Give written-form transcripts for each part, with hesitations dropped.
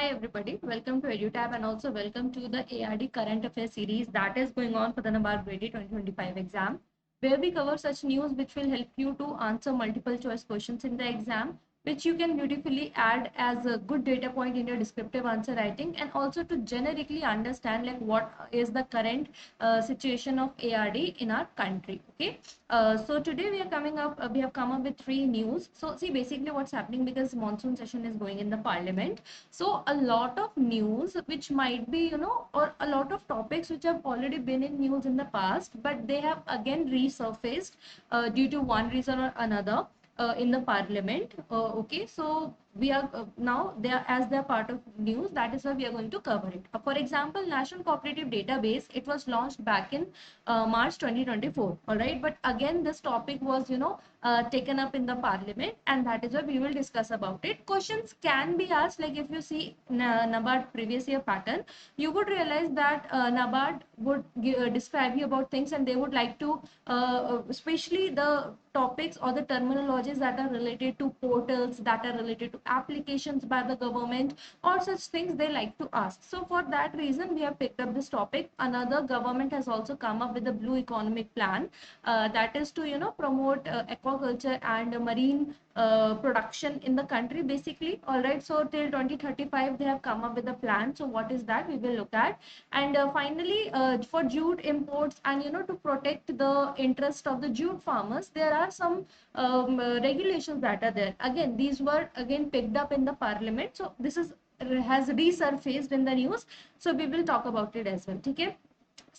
everybody, welcome to EduTab and also welcome to the ARD Current Affairs series that is going on for the NABARD Grade 2025 exam, where we cover such news which will help you to answer multiple choice questions in the exam, which you can beautifully add as a good data point in your descriptive answer writing, and also to generically understand like what is the current situation of ARD in our country. Okay, so today we have come up with three news. So see, basically what's happening, because monsoon session is going in the parliament, so a lot of news which might be, or a lot of topics which have already been in news in the past, but they have again resurfaced due to one reason or another in the parliament. Okay, so we are now they are, as they are part of news, that is why we are going to cover it. For example, National Cooperative Database, it was launched back in March 2024. All right, but again this topic was taken up in the parliament, and that is why we will discuss about it. Questions can be asked, like if you see NABARD previous year pattern, you would realize that NABARD would describe you about things, and they would like to especially the topics or the terminologies that are related to portals, that are related to applications by the government, or such things they like to ask. So for that reason we have picked up this topic. Another, government has also come up with a blue economic plan, that is to promote aquaculture and marine production in the country basically. All right, so till 2035 they have come up with a plan. So what is that, we will look at. And finally, for jute imports and to protect the interest of the jute farmers, there are some regulations that are there. Again, these were again picked up in the parliament, so this is has resurfaced in the news, so we will talk about it as well. ठीक है,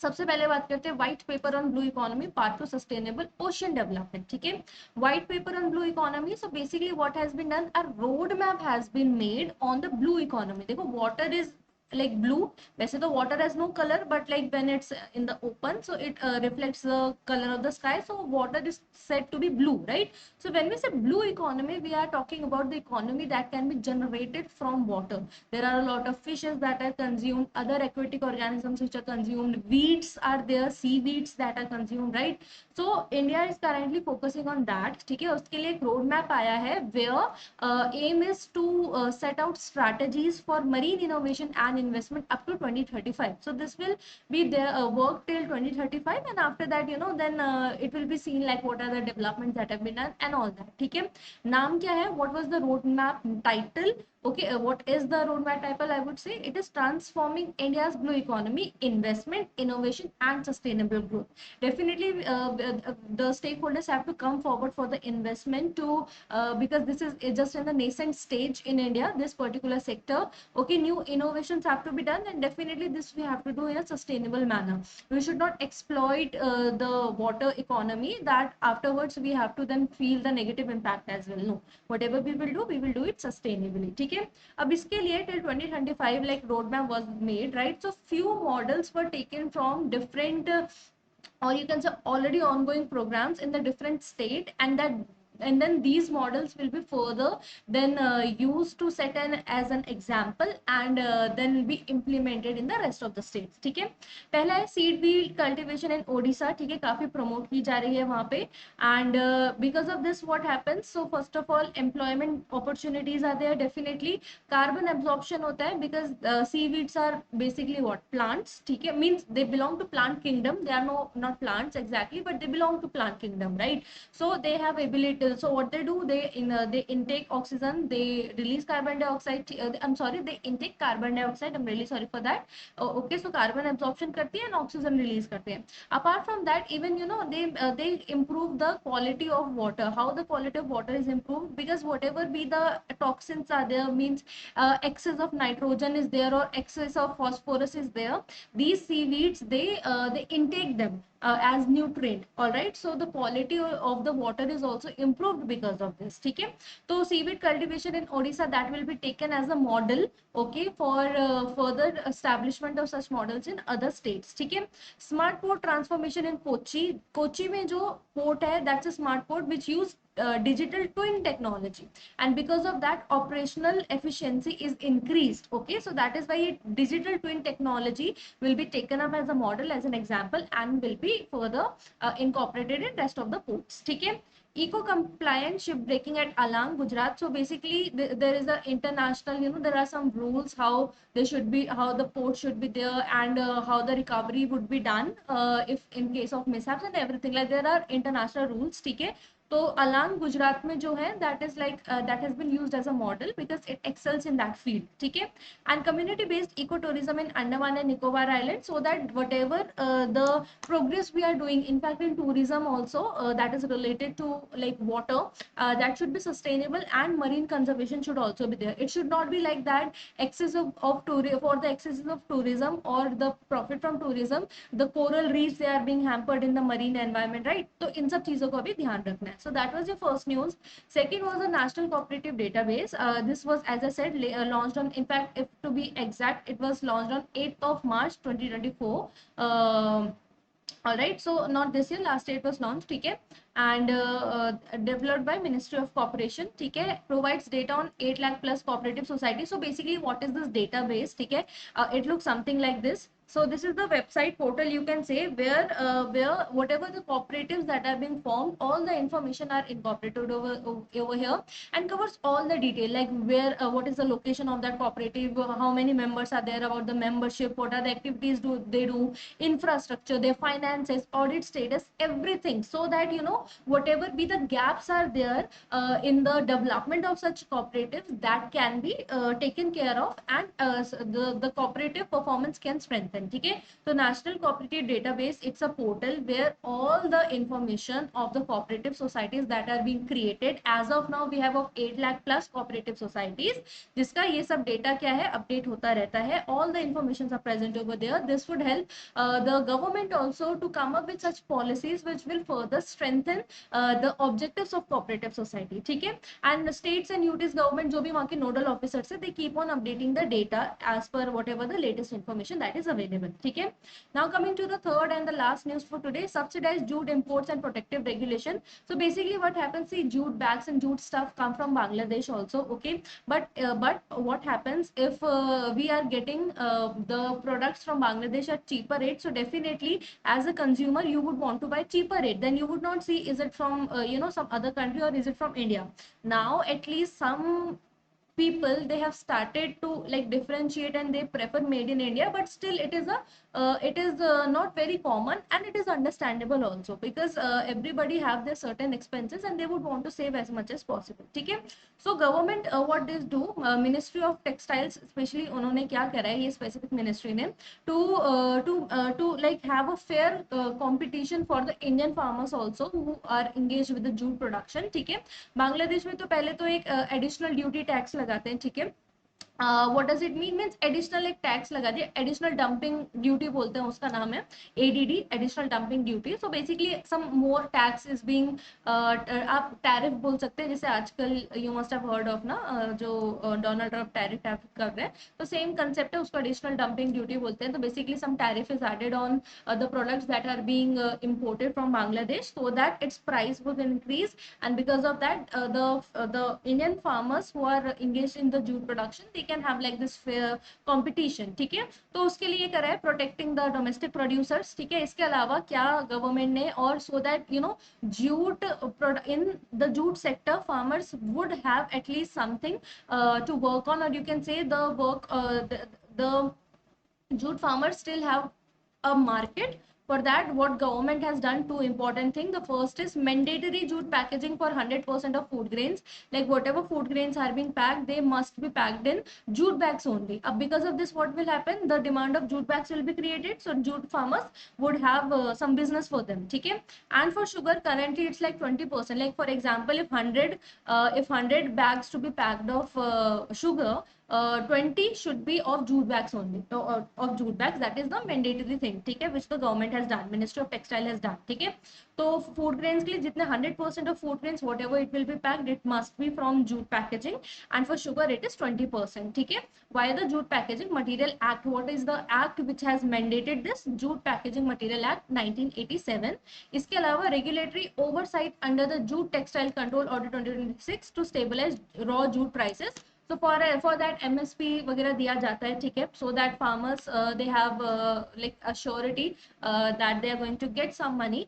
सबसे पहले बात करते हैं white paper on blue economy part two sustainable ocean development. ठीक है, white paper on blue economy. So basically what has been done, a road map has been made on the blue economy. देखो, water is like blue. वैसे तो water has no color, but like when it's in the open, so it reflects the color of the sky, so water is said to be blue, right? So when we say blue economy, we are talking about the economy that can be generated from water. There are a lot of fishes that are consumed, other aquatic organisms which are consumed, weeds are there, seaweeds that are consumed, right? So India is currently focusing on that. ठीक है, उसके लिए एक road map आया है where aim is to set out strategies for marine innovation and investment up to 2035. So this will be their work till 2035, and after that then it will be seen like what are the developments that have been done and all that. ठीक है, नाम क्या है, what was the road map title? Okay, what is the roadmap title? I would say it is transforming India's blue economy, investment, innovation, and sustainable growth. Definitely, the stakeholders have to come forward for the investment to because this is just in the nascent stage in India, this particular sector. Okay, new innovations have to be done, and definitely this we have to do in a sustainable manner. We should not exploit the water economy that afterwards we have to then feel the negative impact as well. No, whatever we will do it sustainably. ठीक है, अब इसके लिए till 2025 like roadmap was made, right? So few models were taken from different or you can say already ongoing programs in the different state, and then these models will be further then used to set an as an example, and then be implemented in the rest of the states. ठीक है, पहला है seed wheel cultivation in Odisha. ठीक है, काफी promote की जा रही है वहां पे, and because of this what happens, so first of all employment opportunities are there. Definitely carbon absorption होता है because seaweeds are basically what, plants. ठीक है, means they belong to plant kingdom. They are no not plants exactly, but they belong to plant kingdom, right? So they have ability. So what they do, they intake oxygen, they release carbon dioxide. I'm sorry, they intake carbon dioxide, I'm really sorry for that. Okay, so carbon absorption करती है and oxygen release करते हैं. Apart from that, even they improve the quality of water. How the quality of water is improved? Because whatever be the toxins are there, means excess of nitrogen is there or excess of phosphorus is there, these seaweeds they intake them as nutrient. All right, so the quality of the water is also improved because of this. ठीक है, तो seaweed cultivation in Odisha, that will be taken as a model, okay, for further establishment of such models in other states. ठीक है, smart port transformation in Kochi. Kochi में जो port है, that's a smart port which use digital twin technology, and because of that operational efficiency is increased. Okay, so that is why digital twin technology will be taken up as a model, as an example, and will be further incorporated in rest of the ports. Okay, eco compliant ship breaking at Alang, Gujarat. So basically there is a international, there are some rules how they should be, how the port should be there, and how the recovery would be done if in case of mishaps and everything, like there are international rules. Okay, तो along Gujarat में जो है that is like that has been used as a model because it excels in that field. ठीक है, and community based eco tourism in Andaman and Nicobar island, so that whatever the progress we are doing, in fact in tourism also, that is related to like water, that should be sustainable, and marine conservation should also be there. It should not be like that excess of tourism, for the excesses of tourism or the profit from tourism, the coral reefs they are being hampered in the marine environment, right? तो इन सब चीजों को भी ध्यान रखना है. So that was your first news. Second was a national cooperative database. This was, as I said, launched on, in fact, if to be exact, it was launched on 8th of March 2024. All right, so not this year, last year it was launched. Okay, and developed by Ministry of Corporation. Okay, provides data on 8 lakh plus cooperative societies. So basically what is this database? Okay, it looks something like this. So this is the website portal, you can say, where whatever the cooperatives that are being formed, all the information are incorporated over here, and covers all the detail, like where what is the location of that cooperative, how many members are there, about the membership, what are the activities do they do, infrastructure, their finances, audit status, everything, so that whatever be the gaps are there in the development of such cooperatives, that can be taken care of, and the cooperative performance can strengthen. Okay, so national cooperative database, it's a portal where all the information of the cooperative societies that are being created, as of now we have of 8 lakh plus cooperative societies, जिसका ये सब data क्या है, update होता रहता है, all the informations are present over there. This would help the government also to come up with such policies which will further strengthen the objectives of cooperative society. ठीक है, and the states and UTs government जो भी वहाँ के nodal officers है, they keep on updating the data as per whatever the latest information that is available. ठीक है, now coming to the third and the last news for today, subsidized jute imports and protective regulation. So basically what happens, see, jute bags and jute stuff come from Bangladesh also. Okay, but what happens if we are getting the products from Bangladesh at cheaper rate, so definitely as a consumer you would want to buy cheaper rate, then you would not see is it from some other country or is it from India. Now at least some people, they have started to like differentiate and they prefer made in India, but still it is not very common, and it is understandable also, because everybody have their certain expenses and they would want to save as much as possible. Okay, so government what they do, Ministry of Textiles especially, उन्होंने क्या करा है ये specific ministry ने, to like have a fair competition for the Indian farmers also who are engaged with the jute production. ठीक है, बांग्लादेश में तो पहले तो एक एडिशनल ड्यूटी टैक्स लगाते हैं. ठीक है, what does it mean, means additional एक टैक्स लगा दिया, एडिशनल डंपिंग ड्यूटी बोलते हैं, उसका नाम है ADD, additional dumping duty. So basically some more tax is being, आप टैरिफ बोल सकते हैं, जैसे आजकल you must have heard of ना, जो डोनाल्ड ट्रम्प टैरिफ कर रहे हैं, तो सेम कंसेप्ट है, उसको एडिशनल डंपिंग ड्यूटी बोलते हैं. तो basically some tariff is added on the products that are being imported from Bangladesh, so that its price would increase, and because of that the Indian farmers who are engaged in the jute production, they can have like this fair competition. ठीक है, तो उसके लिए करा है protecting the domestic producers. ठीक है, इसके अलावा क्या गवर्नमेंट ने, और so that jute in the jute sector farmers would have at least something to work on, or you can say the work the jute farmers still have a market. For that, what government has done, two important things. The first is mandatory jute packaging for 100% of food grains. Like whatever food grains are being packed, they must be packed in jute bags only. Because of this, what will happen? The demand of jute bags will be created, so jute farmers would have some business for them. Okay? And for sugar, currently it's like 20%. Like for example, if 100 bags to be packed of sugar, 20 should be of jute bags only, of jute bags. That is the mandatory thing, ठीक है, which the government has done, Ministry of Textile has done, ठीक है. तो food grains के लिए जितने 100% of food grains whatever it will be packed, it must be from jute packaging. And for sugar it is 20%, ठीक है. Why the jute packaging material act, what is the act which has mandated this? Jute packaging material act 1987. इसके अलावा regulatory oversight under the jute textile control order 2026 to stabilize raw jute prices. So for that MSP वगैरह दिया जाता है, ठीक है, so that farmers they have like a surety that they are going to get some money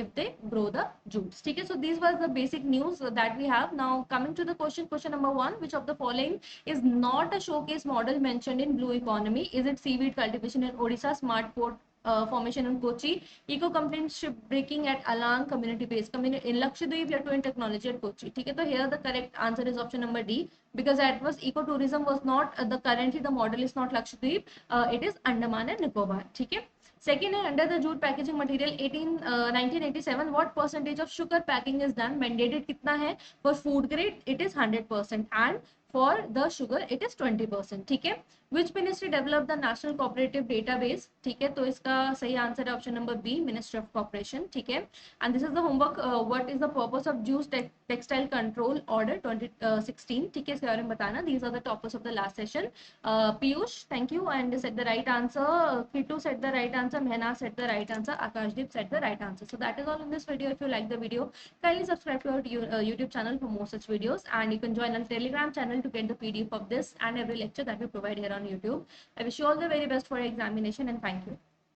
if they grow the jutes, ठीक है. So these was the basic news that we have. Now coming to the question number 1, which of the following is not a showcase model mentioned in blue economy? Is it seaweed cultivation in Odisha, smart port formation in Kochi, eco complaint ship breaking at Alang community base, in Lakshadweep you are doing technology at Kochi, ठीक है. तो here the correct answer is option number D, because that was ecotourism was not the currently the model is not Lakshadweep, it is Andaman and Nicobar, ठीक है. Second है under the jute packaging material 1987 what percentage of sugar packing is done? Mandated कितना है? For food grade it is 100% and for the sugar it is 20%, ठीक है. Which ministry developed the national cooperative database? ठीक है, तो इसका सही answer है option number B, ministry of corporation, ठीक है. And this is the homework, what is the purpose of jute textile control order 2016, ठीक है, इसके बारे में बताना. These are the toppers of the last session. Piyush, thank you and set the right answer. Kitu said the right answer, Mehna said the right answer, Akashdeep said the right answer. So that is all in this video. If you like the video, kindly subscribe to our YouTube channel for more such videos, and you can join our Telegram channel to get the PDF of this and every lecture that we provide here on YouTube. I wish you all the very best for your examination and thank you.